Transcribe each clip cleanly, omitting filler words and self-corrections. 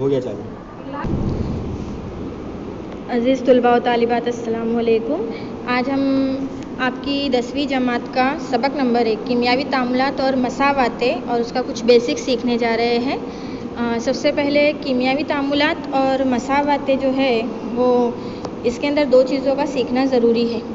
हो गया चालू। अज़ीज़ तुलबा व तालिबात, अस्सलामु अलैकुम। आज हम आपकी 10वीं जमात का सबक नंबर 1 कीमियावी तामुलात और मसावातें और उसका कुछ बेसिक सीखने जा रहे हैं। सबसे पहले कीमियावी तामुलात और मसावातें जो है वो इसके अंदर दो चीज़ों का सीखना ज़रूरी है।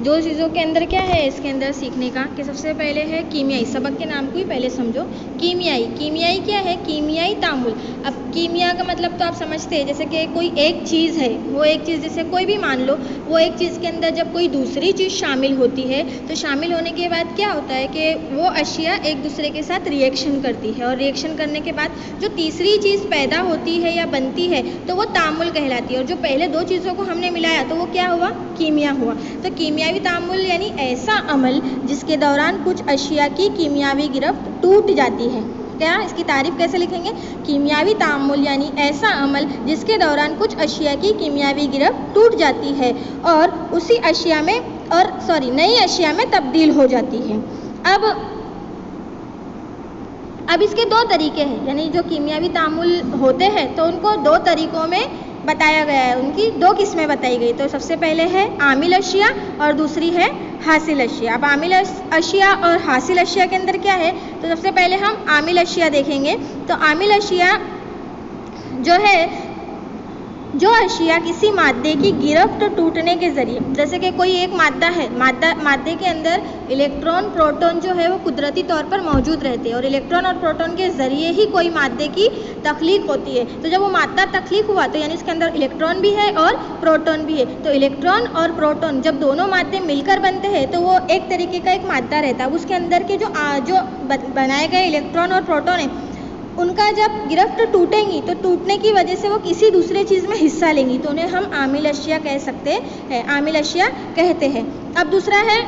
दो चीज़ों के अंदर क्या है इसके अंदर सीखने का कि सबसे पहले है कीमियाई। सबक के नाम को ही पहले समझो। कीमियाई क्या है? कीमियाई तामुल। अब कीमिया का मतलब तो आप समझते हैं, जैसे कि कोई एक चीज़ है, वो एक चीज़ जैसे कोई भी मान लो, वो एक चीज़ के अंदर जब कोई दूसरी चीज़ शामिल होती है तो शामिल होने के बाद क्या होता है कि वो अशिया एक दूसरे के साथ रिएक्शन करती है और रिएक्शन करने के बाद जो तीसरी चीज़ पैदा होती है या बनती है तो वो तामुल कहलाती है। और जो पहले दो चीज़ों को हमने मिलाया तो वो क्या हुआ? कीमिया हुआ। तो कीमियावी तामुल यानी ऐसा अमल जिसके दौरान कुछ अशिया की कीमियावी गिरफ्त टूट जाती है। क्या इसकी तारीफ कैसे लिखेंगे? कीमियावी तामुल यानी ऐसा अमल जिसके दौरान कुछ अशिया की कीमियावी गिरफ्त टूट जाती है और उसी अशिया में नई अशिया में तब्दील हो जाती है। अब इसके दो तरीके हैं, यानी जो कीमियावी तामुल होते हैं तो उनको दो तरीकों में बताया गया है, उनकी दो किस्में बताई गई। तो सबसे पहले है आमिल अशिया और दूसरी है हासिल अशिया। अब आमिल अशिया और हासिल अशिया के अंदर क्या है, तो सबसे पहले हम आमिल अशिया देखेंगे। तो आमिल अशिया जो है, जो अशिया किसी मादे की गिरफ्त टूटने के ज़रिए, जैसे कि कोई एक मादा है, मादे के अंदर इलेक्ट्रॉन प्रोटॉन जो है वो कुदरती तौर पर मौजूद रहते हैं और इलेक्ट्रॉन और प्रोटॉन के ज़रिए ही कोई मादे की तख्लीक होती है। तो जब वो मादा तख्लीक हुआ तो यानी इसके अंदर इलेक्ट्रॉन भी है और प्रोटॉन भी है। तो इलेक्ट्रॉन और प्रोटॉन जब दोनों मादे मिलकर बनते हैं तो वो एक तरीके का एक मादा रहता है। उसके अंदर के जो बनाए गए इलेक्ट्रॉन और प्रोटॉन है उनका जब गिरफ्त टूटेंगी तो टूटने की वजह से वो किसी दूसरे चीज़ में हिस्सा लेंगी तो उन्हें हम आमिल अशिया कह सकते हैं, आमिल अशिया कहते हैं। अब दूसरा है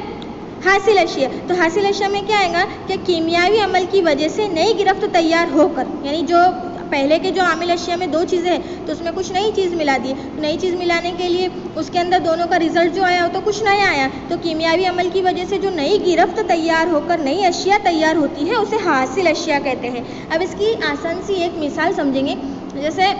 हासिल अशिया। तो हासिल अशिया में क्या आएगा कि कीमियावी अमल की वजह से नई गिरफ्त तैयार होकर, यानी जो पहले के जो आमिल अशिया में दो चीज़ें हैं तो उसमें कुछ नई चीज़ मिला दी। नई चीज़ मिलाने के लिए उसके अंदर दोनों का रिजल्ट जो आया हो तो कुछ नया आया। तो कीमियावी अमल की वजह से जो नई गिरफ्त तैयार होकर नई अशिया तैयार होती है उसे हासिल अशिया कहते हैं। अब इसकी आसान सी एक मिसाल समझेंगे। जैसे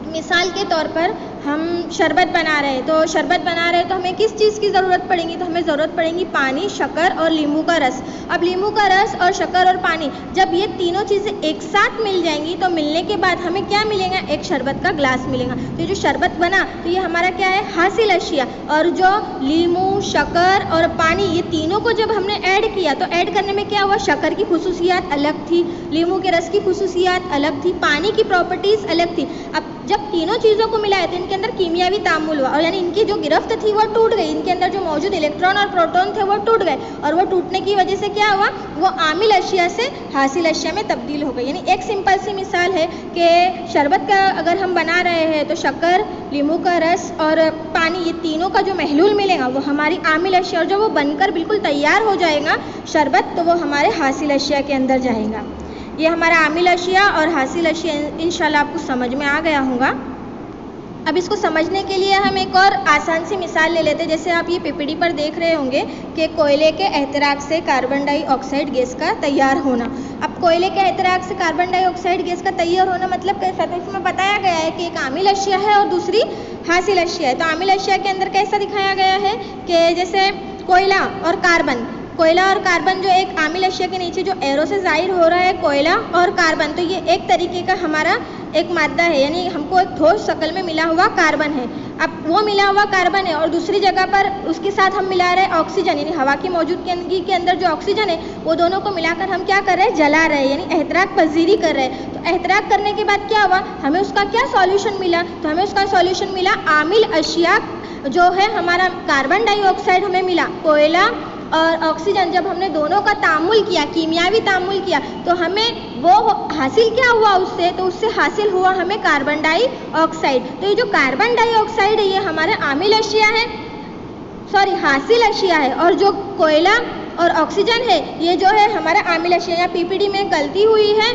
मिसाल के तौर पर हम शरबत बना रहे हैं, तो शरबत बना रहे हैं तो हमें किस चीज़ की ज़रूरत पड़ेगी? तो हमें ज़रूरत पड़ेगी पानी, शक्कर और नींबू का रस। अब नींबू का रस और शक्कर और पानी जब ये तीनों चीज़ें एक साथ मिल जाएंगी तो मिलने के बाद हमें क्या मिलेगा? एक शरबत का ग्लास मिलेगा। तो ये जो शरबत बना तो ये हमारा क्या है? हासिल अशिया। और जो नींबू, शक्कर और पानी ये तीनों को जब हमने ऐड किया तो ऐड करने में क्या हुआ? शक्कर की खुसूसियात अलग थी, नींबू के रस की खुसूसियात अलग थी, पानी की प्रॉपर्टीज़ अलग थी। अब जब तीनों चीज़ों को मिलाया तो इनके अंदर कीमियावी तामुल हुआ और यानी इनकी जो गिरफ्त थी वो टूट गई। इनके अंदर जो मौजूद इलेक्ट्रॉन और प्रोटॉन थे वो टूट गए और वो टूटने की वजह से क्या हुआ? वो आमिल अशिया से हासिल अशिया में तब्दील हो गई। यानी एक सिंपल सी मिसाल है कि शरबत का अगर हम बना रहे हैं तो शक्कर, नींबू का रस और पानी ये तीनों का जो महलूल मिलेगा वो हमारी आमिल अशिया, और जब वो बनकर बिल्कुल तैयार हो जाएगा शरबत तो वो हमारे हासिल अशिया के अंदर जाएगा। ये हमारा आमिल अशिया और हासिल अशिया इंशाल्लाह आपको समझ में आ गया होगा। अब इसको समझने के लिए हम एक और आसान सी मिसाल ले लेते हैं। जैसे आप ये पीपीटी पर देख रहे होंगे कि कोयले के एहतराक से कार्बन डाइऑक्साइड गैस का तैयार होना। अब कोयले के एहतराक से कार्बन डाइऑक्साइड गैस का तैयार होना मतलब कैसा? तो इसमें बताया गया है कि एक आमिल अशिया है और दूसरी हासिल अशिया है। तो आमिल अशिया के अंदर कैसा दिखाया गया है कि जैसे कोयला और कार्बन जो एक आमिल अशिया के नीचे जो एरो से जाहिर हो रहा है कोयला और कार्बन, तो ये एक तरीके का हमारा एक मादा है, यानी हमको एक ठोस शक्ल में मिला हुआ कार्बन है। अब वो मिला हुआ कार्बन है और दूसरी जगह पर उसके साथ हम मिला रहे हैं ऑक्सीजन, यानी हवा की मौजूदगी के अंदर जो ऑक्सीजन है वो दोनों को मिलाकर हम क्या कर रहे हैं? जला रहे हैं, यानी एहतराक पजीरी कर रहे हैं। तो एहतराक करने के बाद क्या हुआ? हमें उसका क्या सॉल्यूशन मिला? तो हमें उसका सॉल्यूशन मिला आमिल अशिया जो है हमारा कार्बन डाइऑक्साइड हमें मिला। कोयला और ऑक्सीजन जब हमने दोनों का तामुल किया, कीमियावी तामुल किया, तो हमें वो हासिल क्या हुआ उससे? तो उससे हासिल हुआ हमें कार्बन डाइऑक्साइड। तो ये जो कार्बन डाइऑक्साइड है ये हमारे आमिल अशिया है, हासिल अशिया है, और जो कोयला और ऑक्सीजन है ये जो है हमारा आमिल अशिया। या पीपीटी में गलती हुई है,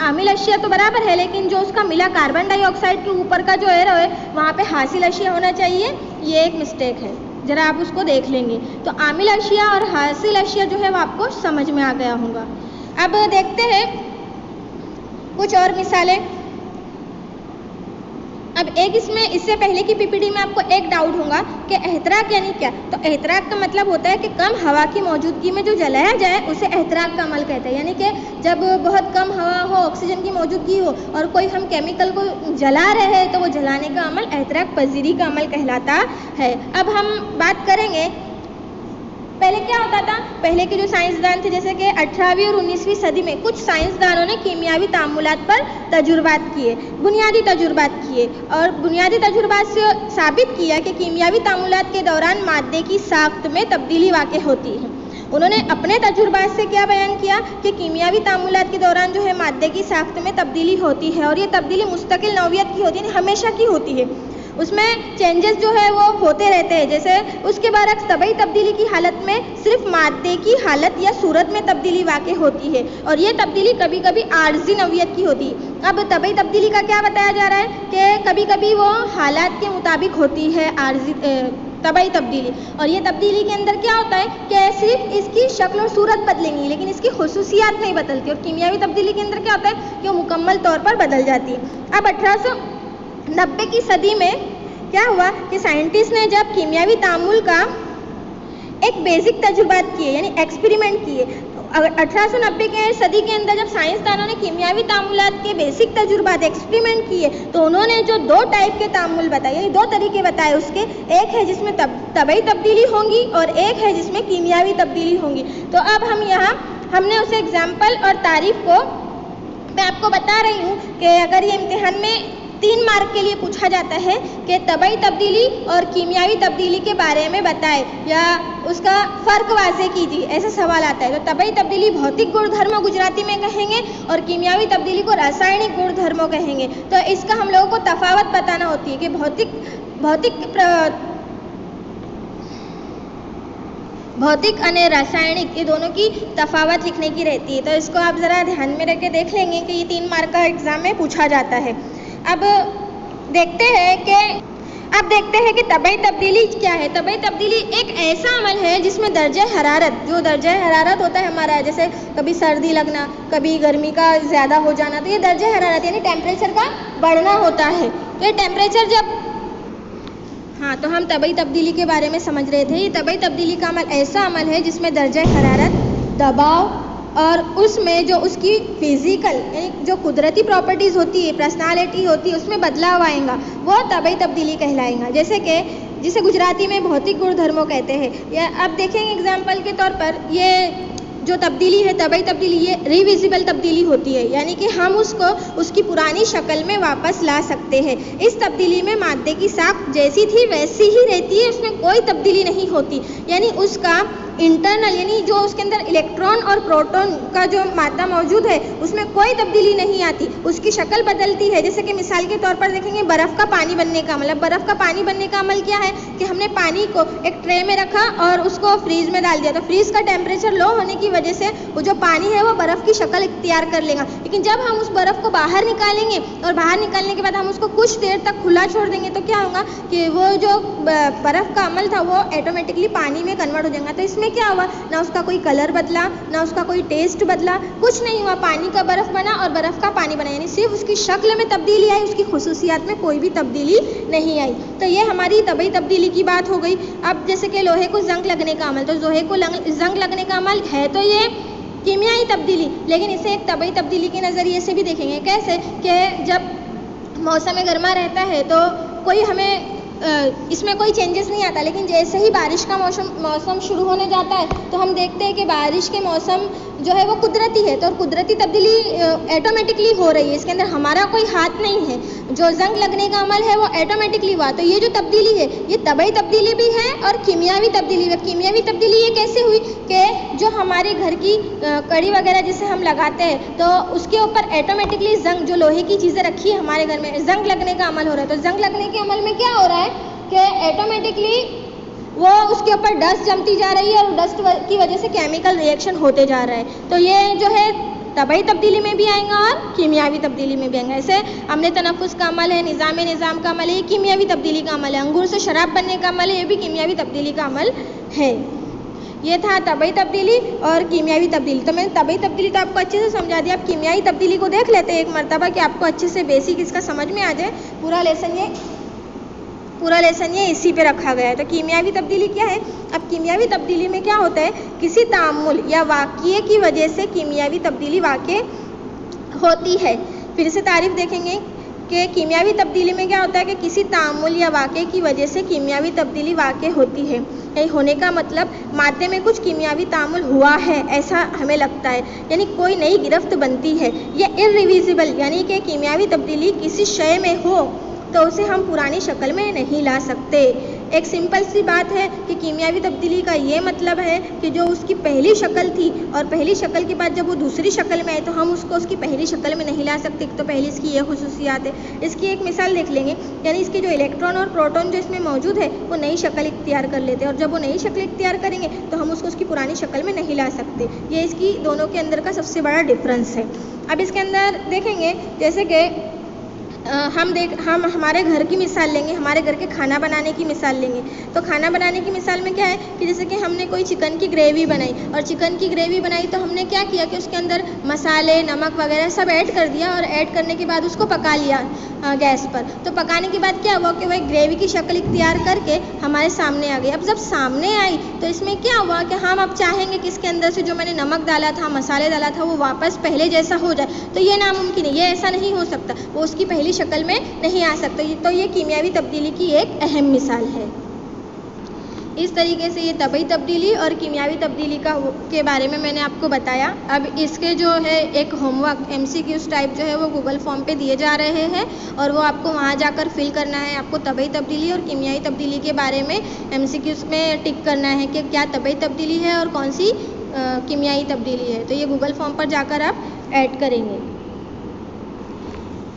आमिल अशिया तो बराबर है लेकिन जो उसका मिला कार्बन डाइऑक्साइड के ऊपर का जो एरो है वहाँ पे हासिल अशिया होना चाहिए, ये एक मिस्टेक है, ज़रा आप उसको देख लेंगे। तो आमिल अशिया और हासिल अशिया जो है वो आपको समझ में आ गया होगा। अब देखते हैं कुछ और मिसालें। अब एक इसमें इससे पहले की पीपीटी में आपको एक डाउट होगा कि एहतराक यानी क्या। तो एहतराक का मतलब होता है कि कम हवा की मौजूदगी में जो जलाया जाए उसे एहतराक का अमल कहते हैं। यानी कि जब बहुत कम हवा हो, ऑक्सीजन की मौजूदगी हो और कोई हम केमिकल को जला रहे हैं तो वो जलाने का अमल एहतराक पजीरी का अमल कहलाता है। अब हम बात करेंगे पहले क्या होता था। पहले के जो साइंसदान थे, जैसे कि 18वीं और 19वीं सदी में कुछ साइंसदानों ने कीमियावी तामुलात पर तजुर्बात किए, बुनियादी तजुर्बात किए और बुनियादी तजुर्बात से साबित किया कि कीमियावी तामुलात के दौरान मादे की साख्त में तब्दीली वाक़ई होती है। उन्होंने अपने तजुर्बात से क्या बयान किया कि कीमियावी तामुलात के दौरान जो है मादे की साख्त में तब्दीली होती है और ये तब्दीली मुस्तकिल नौइयत की होती है, हमेशा की होती है। उसमें चेंजेस जो है वो होते रहते हैं। जैसे उसके बरक्स तबई तब्दीली की हालत में सिर्फ मादे की हालत या सूरत में तब्दीली वाक़ई होती है और ये तब्दीली कभी कभी आर्जी नौइयत की होती है। अब तबई तब्दीली का क्या बताया जा रहा है कि कभी कभी वो हालात के मुताबिक होती है आर्जी तबई तब्दीली, और ये तब्दीली के अंदर क्या होता है कि सिर्फ इसकी शक्ल और सूरत बदलेंगी लेकिन इसकी खुसूसियात नहीं बदलती। और कीमियावी तब्दीली के अंदर क्या होता है कि वो मुकम्मल तौर पर बदल जाती है। अब 1890 की सदी में क्या हुआ कि साइंटिस्ट ने जब कीमियावी तामुल का एक बेसिक तजुर्बात किए यानी एक्सपेरिमेंट किए, तो 1890 के सदी के अंदर जब साइंसदानों ने कीमियावी तामुलात के बेसिक तजुर्बात एक्सपेरिमेंट किए तो उन्होंने जो दो टाइप के तामुल बताए यानी दो तरीके बताए उसके, एक है जिसमें तबई तब्दीली होंगी और एक है जिसमें कीमियावी तब्दीली होंगी। तो अब हम यहाँ हमने उसे एग्जाम्पल और तारीफ को मैं आपको बता रही हूँ कि अगर ये इम्तिहान में 3 मार्क के लिए पूछा जाता है कि तबई तब्दीली और कीमियावी तब्दीली के बारे में बताए या उसका फ़र्क वाज़े कीजिए, ऐसा सवाल आता है। तो तबई तब्दीली भौतिक गुणधर्मों गुजराती में कहेंगे और कीमियावी तब्दीली को रासायनिक गुणधर्मों कहेंगे। तो इसका हम लोगों को तफावत बताना होती है कि भौतिक और रासायनिक ये दोनों की तफावत लिखने की रहती है। तो इसको आप ज़रा ध्यान में रख के देख लेंगे कि ये 3 मार्क का एग्ज़ाम में पूछा जाता है। अब देखते हैं कि तबई तब्दीली क्या है। तबई तब्दीली एक ऐसा अमल है जिसमें दर्जा हरारत, जो दर्जा हरारत होता है हमारा, जैसे कभी सर्दी लगना, कभी गर्मी का ज़्यादा हो जाना, तो ये दर्जा हरारत यानी टेम्परेचर का बढ़ना होता है। तो ये टेम्परेचर जब तो हम तबई तब्दीली के बारे में समझ रहे थे। ये तबई तब्दीली का अमल ऐसा अमल है जिसमें दर्जा हरारत, दबाव और उसमें जो उसकी फिज़िकल यानी जो कुदरती प्रॉपर्टीज़ होती है, पर्सनालिटी होती है, उसमें बदलाव आएगा, वो तबई तब्दीली कहलाएगा। जैसे कि जिसे गुजराती में भौतिक गुणधर्मों कहते हैं। या अब देखेंगे एग्जाम्पल के तौर पर ये जो तब्दीली है तबई तब्दीली, ये रिविजिबल तब्दीली होती है यानी कि हम उसको उसकी पुरानी शक्ल में वापस ला सकते हैं। इस तब्दीली में मादे की साख्त जैसी थी वैसी ही रहती है, उसमें कोई तब्दीली नहीं होती। यानी उसका इंटरनल यानी जो उसके अंदर इलेक्ट्रॉन और प्रोटॉन का जो मात्रा मौजूद है उसमें कोई तब्दीली नहीं आती, उसकी शक्ल बदलती है। जैसे कि मिसाल के तौर पर देखेंगे बर्फ़ का पानी बनने का अमल। बर्फ़ का पानी बनने का अमल क्या है कि हमने पानी को एक ट्रे में रखा और उसको फ्रीज में डाल दिया, तो फ्रीज का टेम्परेचर लो होने की वजह से वो जो पानी है वो बर्फ़ की शक्ल इख्तियार कर लेगा। लेकिन जब हम उस बर्फ़ को बाहर निकालेंगे और बाहर निकालने के बाद हम उसको कुछ देर तक खुला छोड़ देंगे तो क्या होगा कि वो जो बर्फ़ का अमल था वो ऑटोमेटिकली पानी में कन्वर्ट हो जाएगा। तो इसमें क्या हुआ, ना उसका कोई कलर बदला, ना उसका कोई टेस्ट बदला, कुछ नहीं हुआ। पानी का बर्फ़ बना और बर्फ़ का पानी बना, यानी सिर्फ उसकी शक्ल में तब्दीली आई, उसकी खुसूसियात में कोई भी तब्दीली नहीं आई। तो ये हमारी तबई तब्दीली की बात हो गई। अब जैसे कि लोहे को जंग लगने का अमल, तो लोहे को जंग लगने का अमल है तो ये कीमियाई तब्दीली, लेकिन इसे एक तबई तब्दीली के नज़रिए से भी देखेंगे। कैसे कि जब मौसम गर्मा रहता है तो कोई हमें इसमें कोई चेंजेस नहीं आता, लेकिन जैसे ही बारिश का मौसम शुरू होने जाता है तो हम देखते हैं कि बारिश के मौसम जो है वो कुदरती है, तो कुदरती तब्दीली ऑटोमेटिकली हो रही है, इसके अंदर हमारा कोई हाथ नहीं है। जो जंग लगने का अमल है वो ऑटोमेटिकली हुआ। तो ये जो तब्दीली है ये तबई तब्दीली भी है और कीमियावी तब्दीली भी। कीमियावी तब्दीली ये कैसे हुई कि जो हमारे घर की कड़ी वगैरह जिसे हम लगाते हैं तो उसके ऊपर ऑटोमेटिकली जंग, जो लोहे की चीज़ें रखी है हमारे घर में, जंग लगने का अमल हो रहा है। तो जंग लगने के अमल में क्या हो रहा है कि ऑटोमेटिकली वो उसके ऊपर डस्ट जमती जा रही है और डस्ट की वजह से केमिकल रिएक्शन होते जा रहा है। तो ये जो है तबई तब्दीली में भी आएगा और कीमियावी तब्दीली में भी आएगा। ऐसे अमले तनफ़ुस का अमल है, निज़ाम का अमल है, ये कीमियावी तब्दीली का अमल है। अंगूर से शराब बनने का अमल है, ये भी कीमियावी तब्दीली का अमल है। ये था तबई तब्दीली और कीमियावी तब्दीली। तो मैंने तबई तब्दीली तो आपको अच्छे से समझा दिया। अब कीमियावी तब्दीली को देख लेते हैं एक मरतबा कि आपको अच्छे से बेसिक इसका समझ में आ जाए। पूरा लेसन ये इसी पे रखा गया है। तो कीमियावी तब्दीली क्या है? अब कीमियावी तब्दीली में क्या होता है, किसी तामुल या वाक़ये की वजह से कीमियावी तब्दीली वाक़े होती है। फिर से तारीफ देखेंगे कि कीमियावी तब्दीली में क्या होता है कि किसी तामुल या वाक़े की वजह से कीमियावी तब्दीली वाक़े होती है। यही होने का मतलब मादे में कुछ कीमियावी तामुल हुआ है ऐसा हमें लगता है, यानी कोई नई गिरफ्त बनती है। या इर्रिवर्सिबल यानी कि कीमियावी तब्दीली किसी शय में हो तो उसे हम पुरानी शक्ल में नहीं ला सकते। एक सिंपल सी बात है कि कीमियावी तब्दीली का ये मतलब है कि जो उसकी पहली शक्ल थी और पहली शक्ल के बाद जब वो दूसरी शक्ल में आए तो हम उसको उसकी पहली शक्ल में नहीं ला सकते। तो पहली इसकी ये खुसूसियात है। इसकी एक मिसाल देख लेंगे, यानी इसके जो इलेक्ट्रॉन और प्रोटॉन जो इसमें मौजूद है वो नई शक्ल इख्तियार कर लेते हैं, और जब वो नई शक्ल इख्तियार करेंगे तो हम उसको उसकी पुरानी शक्ल में नहीं ला सकते। ये इसकी दोनों के अंदर का सबसे बड़ा डिफरेंस है। अब इसके अंदर देखेंगे जैसे कि हम हमारे घर की मिसाल लेंगे, हमारे घर के खाना बनाने की मिसाल लेंगे। तो खाना बनाने की मिसाल में क्या है कि जैसे कि हमने कोई चिकन की ग्रेवी बनाई, और चिकन की ग्रेवी बनाई तो हमने क्या किया कि उसके अंदर मसाले, नमक वगैरह सब ऐड कर दिया, और ऐड करने के बाद उसको पका लिया गैस पर। तो पकाने के बाद क्या हुआ कि वह ग्रेवी की शक्ल इख्तियार करके हमारे सामने आ गई। अब जब सामने आई तो इसमें क्या हुआ कि हम अब चाहेंगे कि इसके अंदर से जो मैंने नमक डाला था, मसाले डाला था, वो वापस पहले जैसा हो जाए, तो ये नामुमकिन है, ये ऐसा नहीं हो सकता, वो उसकी पहली शक्ल में नहीं आ सकता। तो ये कीमियावी तब्दीली की एक अहम मिसाल है। इस तरीके से ये तबई तब्दीली और कीमियावी तब्दीली के बारे में मैंने आपको बताया। अब इसके जो है एक होमवर्क MCQs टाइप जो है वो गूगल फॉर्म पे दिए जा रहे हैं, और वो आपको वहाँ जाकर फिल करना है। आपको तबई तब्दीली और कीमियावी तब्दीली के बारे में MCQs में टिक करना है कि क्या तबई तब्दीली है और कौन सी कीमियावी तब्दीली है। तो ये गूगल फॉर्म पर जाकर आप ऐड करेंगे।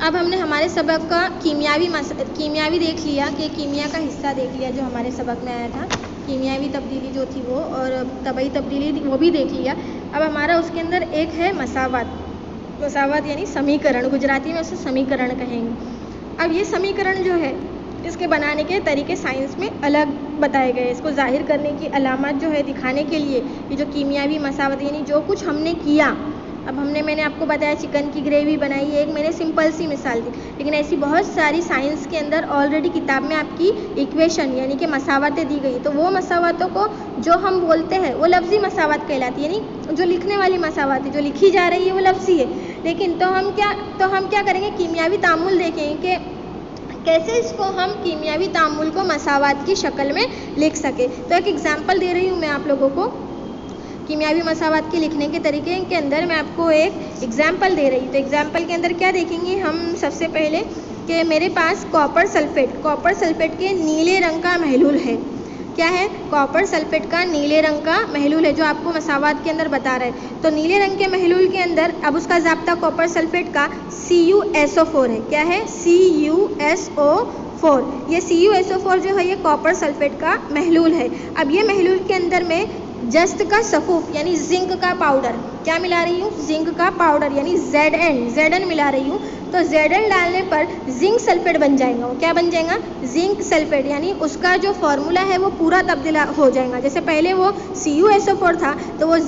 अब हमने हमारे सबक का कीमियावी देख लिया कि कीमिया का हिस्सा देख लिया जो हमारे सबक में आया था, कीमियावी तब्दीली जो थी वो, और तबई तब्दीली वो भी देख लिया। अब हमारा उसके अंदर एक है मसावत यानी समीकरण, गुजराती में उसे समीकरण कहेंगे। अब ये समीकरण जो है इसके बनाने के तरीके साइंस में अलग बताए गए। इसको जाहिर करने की अलामत जो है दिखाने के लिए ये जो कीमियावी मसावत यानी जो कुछ हमने किया, अब मैंने आपको बताया चिकन की ग्रेवी बनाई, एक मैंने सिंपल सी मिसाल दी, लेकिन ऐसी बहुत सारी साइंस के अंदर ऑलरेडी किताब में आपकी इक्वेशन यानी कि मसावतें दी गई। तो वो मसावतों को जो हम बोलते हैं वो लफ्ज़ी मसावत कहलाती है, यानी जो लिखने वाली मसावत है, जो लिखी जा रही है वो लफ्ज़ी है। लेकिन तो हम क्या करेंगे, कीमियावी तामुल देखेंगे कि कैसे इसको हम कीमियावी तामुल को मसावत की शक्ल में लिख सके। तो एक एग्जाम्पल दे रही हूँ मैं आप लोगों को कीमियावी मसावत के लिखने के तरीके के अंदर। मैं आपको एक एग्जाम्पल दे रही हूँ। तो एग्जाम्पल के अंदर क्या देखेंगे हम सबसे पहले कि मेरे पास कॉपर सल्फेट के नीले रंग का महलूल है। क्या है? कॉपर सल्फेट का नीले रंग का महलूल है जो आपको मसावत के अंदर बता रहा है। तो नीले रंग के महलूल के अंदर अब उसका ज़ाब्ता कॉपर सल्फेट का CuSO4 है। क्या है? CuSO4। ये CuSO4 जो है ये कॉपर सल्फेट का महलूल है। अब ये महलूल के अंदर में जस्त का सफूफ यानी जिंक का पाउडर, क्या मिला रही हूँ? जिंक का पाउडर यानी Zn मिला रही हूँ। तो Zn डालने पर जिंक सल्फेट बन जाएगा। वो क्या बन जाएगा? जिंक सल्फेट, यानी उसका जो फॉर्मूला है वो पूरा तब्दील हो जाएगा। जैसे पहले वो CuSO4 था तो वो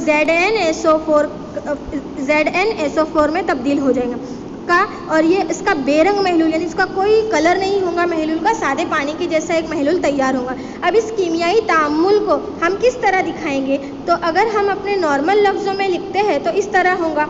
ZnSO4 में तब्दील हो जाएगा का। और ये इसका बेरंग महलूल यानी इसका कोई कलर नहीं होगा महलूल का, सादे पानी के जैसा एक महलूल तैयार होगा। अब इस कीमियाई तामुल को हम किस तरह दिखाएंगे? तो अगर हम अपने नॉर्मल लफ्ज़ों में लिखते हैं तो इस तरह होगा।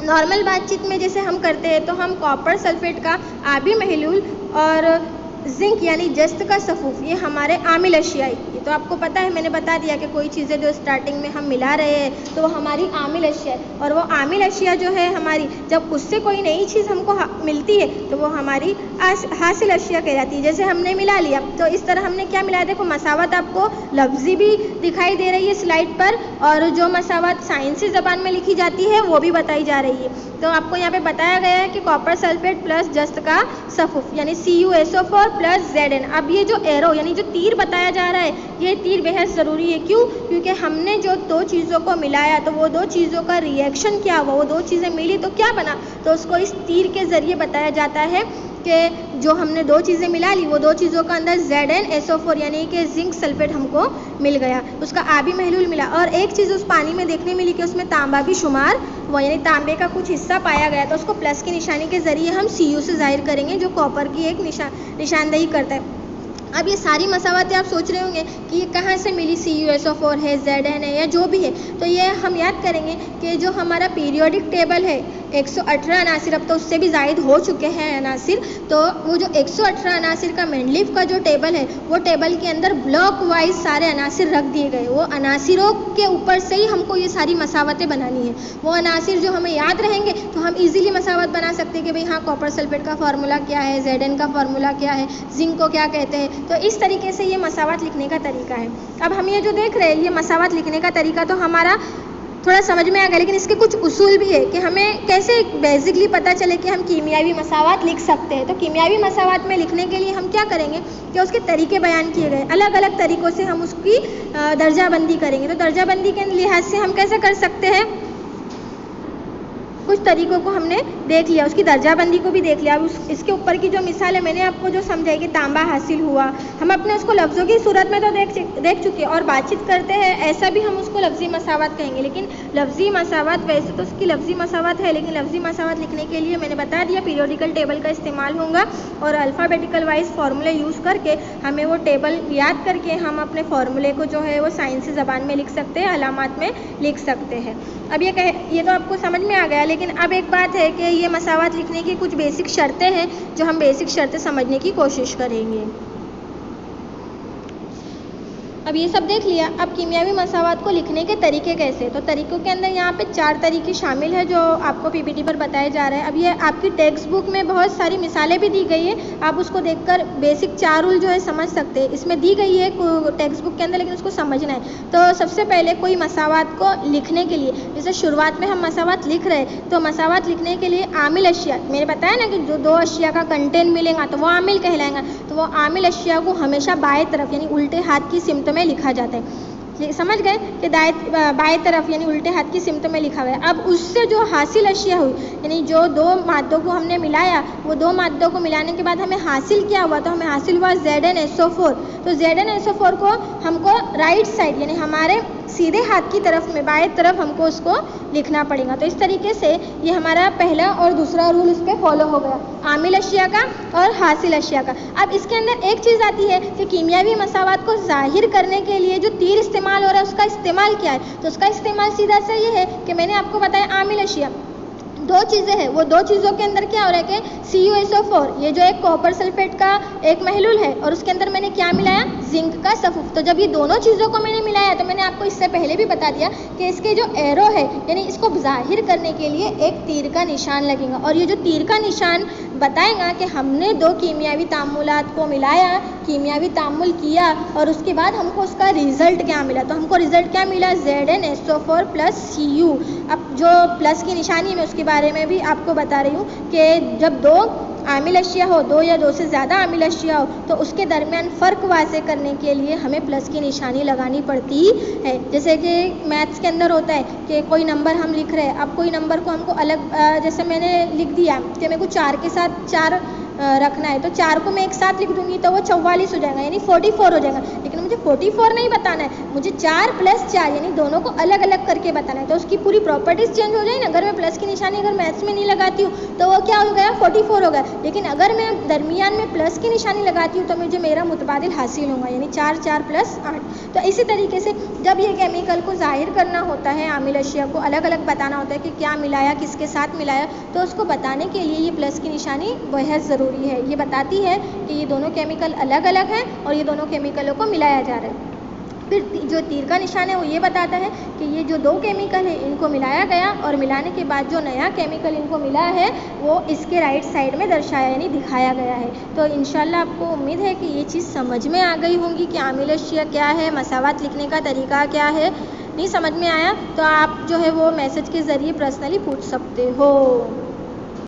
नॉर्मल बातचीत में जैसे हम करते हैं तो हम कॉपर सल्फेट का आबी महलूल और जिंक यानी जस्त का सफूफ ये हमारे आमिल अशियाई, ये तो आपको पता है, मैंने बता दिया कि कोई चीज़ें जो स्टार्टिंग में हम मिला रहे हैं तो वो हमारी आमिल अशिया है। और वो आमिल अशिया जो है हमारी, जब उससे कोई नई चीज़ हमको मिलती है तो वो हमारी हासिल अशिया कहलाती है। जैसे हमने मिला लिया तो इस तरह हमने क्या मिलाया? देखो मसावत आपको लफ्ज़ी भी दिखाई दे रही है स्लाइड पर, और जो मसावत साइंसी ज़बान में लिखी जाती है वो भी बताई जा रही है। तो आपको यहाँ पे बताया गया है कि कॉपर सल्फेट प्लस जस्त का सफूफ यानी CuSO4 प्लस Zn। अब ये जो एरो यानी जो तीर बताया जा रहा है ये तीर बेहद ज़रूरी है। क्यों? क्योंकि हमने जो दो चीज़ों को मिलाया तो वो दो चीज़ों का रिएक्शन क्या हुआ, वो दो चीज़ें मिली तो क्या बना, तो उसको इस तीर के ज़रिए बताया जाता है कि जो हमने दो चीज़ें मिला ली, वो दो चीज़ों का अंदर ZnSO4 यानी कि जिंक सल्फेट हमको मिल गया, उसका आबी महलूल मिला। और एक चीज़ उस पानी में देखने मिली कि उसमें तांबा भी शुमार हुआ, यानी तांबे का कुछ हिस्सा पाया गया। तो उसको प्लस की निशानी के ज़रिए हम Cu से जाहिर करेंगे, जो कॉपर की एक निशानदेही करता है। अब ये सारी मसावतें आप सोच रहे होंगे कि ये कहाँ से मिली, CuSO4 है, Zn है, या जो भी है। तो ये हम याद करेंगे कि जो हमारा पीरियोडिक टेबल है 118 अनासिर, अब तो उससे भी ज़ायद हो चुके हैं अनासिर, तो वो जो 118 अनासिर का मेंडलीफ का जो टेबल है, वो टेबल के अंदर ब्लॉक वाइज सारे अनासिर रख दिए गए। वो अनासिरों के ऊपर से ही हमको ये सारी मसावतें बनानी है। वो अनासिर जो हमें याद रहेंगे तो हम इजीली मसावत बना सकते हैं कि भाई हाँ, कॉपर सल्फेट का फार्मूला क्या है, Zn का फार्मूला क्या है, जिंक को क्या कहते हैं। तो इस तरीके से ये मसावत लिखने का तरीका है। अब हम ये जो देख रहे हैं, ये मसावत लिखने का तरीका तो हमारा थोड़ा समझ में आ गया, लेकिन इसके कुछ उसूल भी है कि हमें कैसे बेसिकली पता चले कि हम कीमियावी मसावत लिख सकते हैं। तो कीमियावी मसावत में लिखने के लिए हम क्या करेंगे कि उसके तरीके बयान किए गए, अलग अलग तरीक़ों से हम उसकी दर्जाबंदी करेंगे। तो दर्जाबंदी के लिहाज से हम कैसे कर सकते हैं, कुछ तरीक़ों को हमने देख लिया, उसकी दर्जाबंदी को भी देख लिया। अब इसके ऊपर की जो मिसाल है मैंने आपको जो समझाई कि तांबा हासिल हुआ, हम अपने उसको लफ्ज़ों की सूरत में तो देख चुके हैं, और बातचीत करते हैं ऐसा भी हम उसको लफ्ज़ी मसावत कहेंगे। लेकिन लफ्ज़ी मसावत वैसे तो उसकी लफ्ज़ी मसावत है, लेकिन लफ्ज़ी मसावत लिखने के लिए मैंने बता दिया पीरियोडिकल टेबल का इस्तेमाल होगा, और अल्फ़ाबेटिकल वाइज फार्मूले यूज़ करके हमें वो टेबल याद करके हम अपने फार्मूले को जो है वो साइंसी ज़बान में लिख सकते हैं, अलामात में लिख सकते हैं। अब ये तो आपको समझ में आ गया, लेकिन अब एक बात है कि ये मसावत लिखने की कुछ बेसिक शर्तें हैं, जो हम बेसिक शर्तें समझने की कोशिश करेंगे। अब ये सब देख लिया, अब कीमियावी मसावत को लिखने के तरीके कैसे। तो तरीक़ों के अंदर यहाँ पे 4 तरीके शामिल है जो आपको पीपीटी पर बताए जा रहे हैं। अब ये आपकी टेक्स्ट बुक में बहुत सारी मिसालें भी दी गई है, आप उसको देखकर बेसिक 4 रूल जो है समझ सकते हैं। इसमें दी गई है टेक्स्ट बुक के अंदर, लेकिन उसको समझना है। तो सबसे पहले कोई मसावत को लिखने के लिए, जैसे शुरुआत में हम मसावत लिख रहे हैं, तो मसावत लिखने के लिए आमिल अशिया, मैंने बताया ना कि जो 2 अशिया का कंटेंट मिलेगा तो वो आमिल कहलाएगा। तो वो आमिल अशिया को हमेशा बाएं तरफ यानी उल्टे हाथ की सिमत में लिखा जाता है। ये समझ गए कि बाएं तरफ यानी उल्टे हाथ की सिमत में लिखा हुआ है। अब उससे जो हासिल अशिया हुई, यानी जो 2 मादों को हमने मिलाया, वो 2 मादों को मिलाने के बाद हमें हासिल क्या हुआ, तो हमें हासिल हुआ ZnSO4। तो ZnSO4 को हमको राइट साइड यानी हमारे सीधे हाथ की तरफ में बाएं तरफ हमको उसको लिखना पड़ेगा। तो इस तरीके से ये हमारा पहला और दूसरा रूल इस पर फॉलो हो गया, आमिल अशिया का और हासिल अशिया का। अब इसके अंदर एक चीज़ आती है कि कीमियावी मसावत को जाहिर करने के लिए जो तीर इस्तेमाल हो रहा है उसका इस्तेमाल क्या है। तो उसका इस्तेमाल सीधा सा ये है कि मैंने आपको बताया आमिल अशिया 2 चीज़ें हैं, वो 2 चीज़ों के अंदर क्या हो रहा है कि CuSO4 ये जो एक कॉपर सल्फेट का एक महलूल है, और उसके अंदर मैंने क्या मिलाया, जिंक का सफूफ। तो जब ये दोनों चीज़ों को मैंने मिलाया, तो मैंने आपको इससे पहले भी बता दिया कि इसके जो एरो है यानी इसको जाहिर करने के लिए एक तीर का निशान लगेगा, और ये जो तीर का निशान बताएगा कि हमने 2 कीमियावी तामुलात को मिलाया, कीमियावी तामुल किया, और उसके बाद हमको उसका रिज़ल्ट क्या मिला। तो हमको रिज़ल्ट क्या मिला, ZnSO4 + Cu। अब जो प्लस की निशानी है उसके बारे में भी आपको बता रही हूँ कि जब 2 आमिल अशिया हो, 2 या 2 से ज़्यादा आमिल अशिया हो, तो उसके दरमियान फ़र्क वाज़े करने के लिए हमें प्लस की निशानी लगानी पड़ती है। जैसे कि मैथ्स के अंदर होता है कि कोई नंबर हम लिख रहे हैं, अब कोई नंबर को हमको अलग जैसे मैंने लिख दिया कि मेरे को 4 के साथ 4 रखना है, तो 4 को मैं एक साथ लिख दूंगी तो वो 44 हो जाएगा यानी 44 हो जाएगा। लेकिन मुझे 44 नहीं बताना है, मुझे 4 + 4 यानी दोनों को अलग अलग करके बताना है। तो उसकी पूरी प्रॉपर्टीज़ चेंज हो जाए ना। अगर मैं प्लस की निशानी अगर मैथ्स में नहीं लगाती हूँ तो वो क्या हो गया, 44 हो गया। लेकिन अगर मैं दरमियान में प्लस की निशानी लगाती हूँ तो मुझे मेरा मुतबादिल हासिल होगा यानी 4 4 + 8। तो इसी तरीके से जब ये केमिकल को जाहिर करना होता है, आमिल अशिया को अलग अलग बताना होता है कि क्या मिलाया, किसके साथ मिलाया, तो उसको बताने के लिए ये प्लस की निशानी बेहद ज़रूरी है। ये बताती है कि ये दोनों केमिकल अलग अलग हैं और ये दोनों केमिकलों को मिलाया जा रहा है। फिर जो तीर का निशान है वो ये बताता है कि ये जो 2 केमिकल है इनको मिलाया गया, और मिलाने के बाद जो नया केमिकल इनको मिला है वो इसके राइट साइड में दर्शाया यानी दिखाया गया है। तो इंशाल्लाह आपको उम्मीद है कि ये चीज़ समझ में आ गई होंगी कि आमिल अशिया क्या है, मसावत लिखने का तरीका क्या है। नहीं समझ में आया तो आप जो है वो मैसेज के ज़रिए पर्सनली पूछ सकते हो।